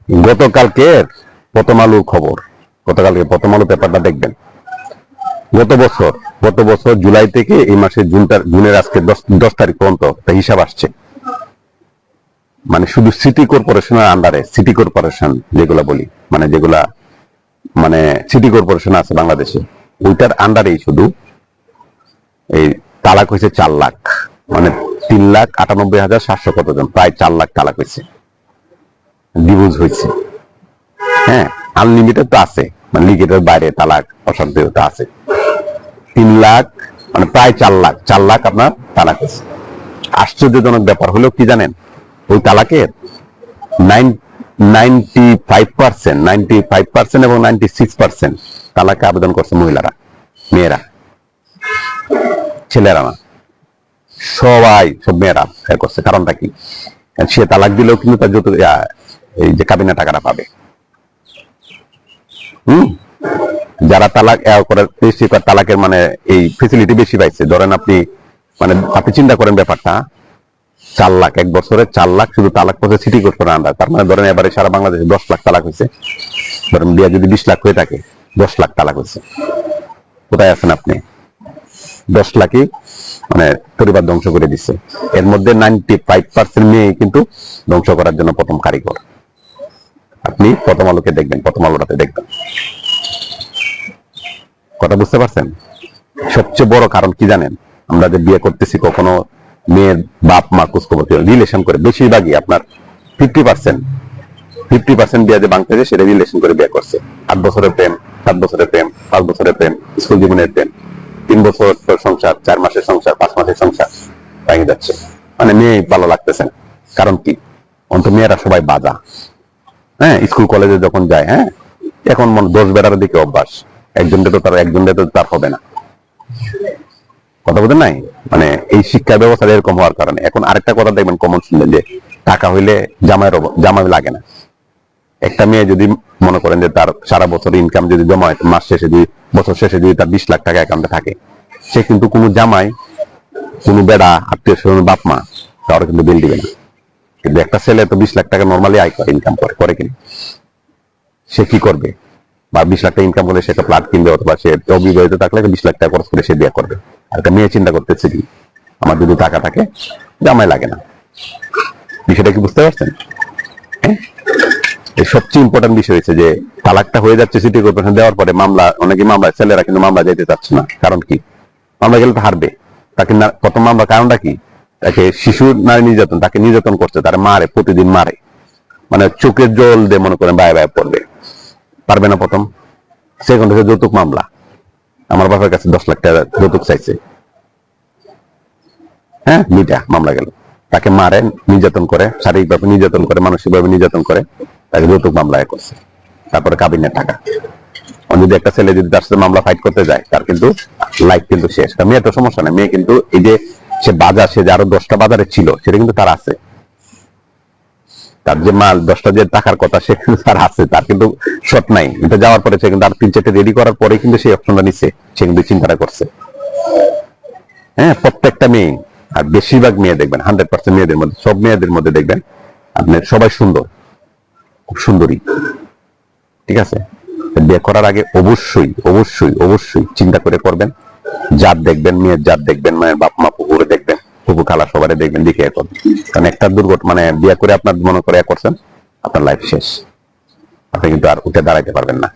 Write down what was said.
গতকালকের প্রথম আলুর খবর, গতকালকে প্রথম আলু পেপারটা দেখবেন। গত বছর জুলাই থেকে এই মাসের জুনের আজকে 10 তারিখ পর্যন্ত হিসাব আসছে। মানে শুধু সিটি কর্পোরেশনের আন্ডারে, সিটি কর্পোরেশন যেগুলা বলি, মানে যেগুলা মানে সিটি কর্পোরেশন আছে বাংলাদেশে, ওইটার আন্ডারেই শুধু এই তালাক হয়েছে 4 লাখ, মানে 3,98,700 কতজন, প্রায় 4 লাখ তালাক হয়েছে, ডিভোর্স হয়েছে। হ্যাঁ, আনলিমিটেড তো আছে, মানে লিগেটের বাইরে তালাক অশান্তিতা আছে। 3 লাখ মানে প্রায় 4 লাখ আপনার তালাক হয়েছে। আশ্চর্যজনক ব্যাপার হলো কি জানেন, ওই তালাকের 95% এবং 96% তালাকে আবেদন করছে মহিলারা, মেয়েরা, ছেলেরা না, সব মেয়েরা করছে। কারণটা কি? সে তালাক দিলেও কিন্তু তার যত এই যে কাবিনা টাকাটা পাবে। যারা তালাক তালাকের মানে এই ফেসিলিটি বেশি পাইছে, ধরেন আপনি চিন্তা করেন ব্যাপারটা, 4 লাখ এক বছরে, 4 লাখ শুধু তালাক পড়ছে সিটি কর্পোরেশন আন্ডার। তার মানে ধরেন এবারে সারা বাংলাদেশে 10 লাখ তালাক হয়েছে। ধরেন বিয়া যদি 20 লাখ হয়ে থাকে, 10 লাখ তালাক হয়েছে। কোথায় আছেন আপনি? 10 লাখই মানে পরিবার ধ্বংস করে দিচ্ছে। এর মধ্যে 95% মেয়ে কিন্তু ধ্বংস করার জন্য প্রথম কারিগর। আপনি প্রথম আলোকে দেখবেন, প্রথম আলোটাতে দেখবেন। কথা বুঝতে পারছেন? সবচেয়ে বড় কারণ কি জানেন? আমরা যে বিয়ে করতেছি, কখনো মেয়ের বাপ মা খোঁজখবর রিলেশন করে, বেশিরভাগই আপনার 50% বিয়ে যে বাংলাদেশে, সেটা রিলেশন করে বিয়ে করছে। 8 বছরের প্রেম, 7 বছরের প্রেম, 5 বছরের প্রেম, স্কুল জীবনের প্রেম, 3 বছর সংসার, 4 মাসের সংসার, 5 মাসের সংসার ভেঙে যাচ্ছে। মানে মেয়ে ভালো লাগতেছে না। কারণ কি? অন্ত মেয়েরা সবাই বাজা। হ্যাঁ, স্কুল কলেজে যখন যায়, হ্যাঁ, এখন 10 বেড়ার দিকে অভ্যাস। একজনটা তো তার হবে না। কথা বলতে নাই, মানে এই শিক্ষা ব্যবস্থা এরকম হওয়ার কারণে। এখন আরেকটা কথা দেখবেন কমন শুনলেন, যে টাকা হইলে জামাই লাগে না। একটা মেয়ে যদি মনে করেন যে তার সারা বছর ইনকাম যদি জমা হয়, মাস শেষে যদি, বছর শেষে যদি তার 20 লাখ টাকা অ্যাকাউন্টে থাকে, সে কিন্তু কোনো জামাই, কোনো বেড়া, আত্মীয় স্বজন, বাপ মা কারো কিন্তু বিল দিবে না। কিন্তু একটা ছেলে তো 20 লাখ টাকা নর্মালি আয় করে, ইনকাম করে কিনা, সে কি করবে? বা 20 লাখ টাকা ইনকাম করলে সে একটা ফ্ল্যাট কিনবে, অথবা সে অবিবাহিত থাকলে 20 লাখ টাকা খরচ করে সে বিয়ে করবে। আর একটা মেয়ে চিন্তা করতেছে কি, আমার যদি টাকা থাকে জামাই লাগে না। বিষয়টা কি বুঝতে পারছেন? হ্যাঁ, এই সবচেয়ে ইম্পর্টেন্ট বিষয় হচ্ছে যে তালাকটা হয়ে যাচ্ছে সিটি কর্পোরেশন দেওয়ার পরে, অনেকে মামলা, ছেলেরা কিন্তু মামলা যেতে চাচ্ছে না। কারণ কি? মামলা গেলে তো হারবে। তাকে প্রথম মামলা কারণটা কি? তাকে শিশু নারী নির্যাতন, তাকে নির্যাতন করছে, তারা মারে, প্রতিদিন মারে, মানে চোখের জল দিয়ে মনে করেন বায় পড়বে, পারবে না। প্রথম সেকেন্ড হচ্ছে যৌতুক মামলা। আমার বাবার কাছে 10 লাখ টাকা যৌতুক চাইছে, হ্যাঁ, দুইটা মামলা গেল। তাকে মারে, নির্যাতন করে, শারীরিকভাবে নির্যাতন করে, মানসিকভাবে নির্যাতন করে, তাকে যৌতুক মামলায় করছে। তারপরে কাবিনের টাকা। যদি একটা ছেলে যদি তার সাথে মামলা ফাইট করতে যায়, তার কিন্তু লাইফ কিন্তু শেষ। মেয়ে তো সমস্যা নেই, মেয়ে কিন্তু এই যে সে বাজার, সে যে আরো 10টা বাজারে ছিল, সেটা কিন্তু তার আছে। তার যে মাল 10টা যে টাকার কথা, সে কিন্তু তার আছে, তার কিন্তু শর্ট নাই। এটা যাওয়ার পরে সে কিন্তু আর 3-4টা রেডি করার পরে কিন্তু সেই অপশনটা নিচ্ছে, সে কিন্তু চিন্তাটা করছে। হ্যাঁ, প্রত্যেকটা মেয়ে, আর বেশিরভাগ মেয়ে দেখবেন, 100% মেয়েদের মধ্যে, সব মেয়েদের মধ্যে দেখবেন আপনার সবাই সুন্দর, খুব সুন্দরী। ঠিক আছে? বিয়ে করার আগে অবশ্যই অবশ্যই অবশ্যই চিন্তা করে করবেন। জাত দেখবেন, মেয়ের জাত দেখবেন, মায়ের বাপ মা, পুকুরে দেখবেন, পুকুর খালা সবাই দেখবেন, দেখে করবেন। কারণ একটা মানে বিয়ে করে আপনার মনে করে করছেন, আপনার লাইফ শেষ। আপনি কিন্তু আর উঠে দাঁড়াইতে পারবেন না।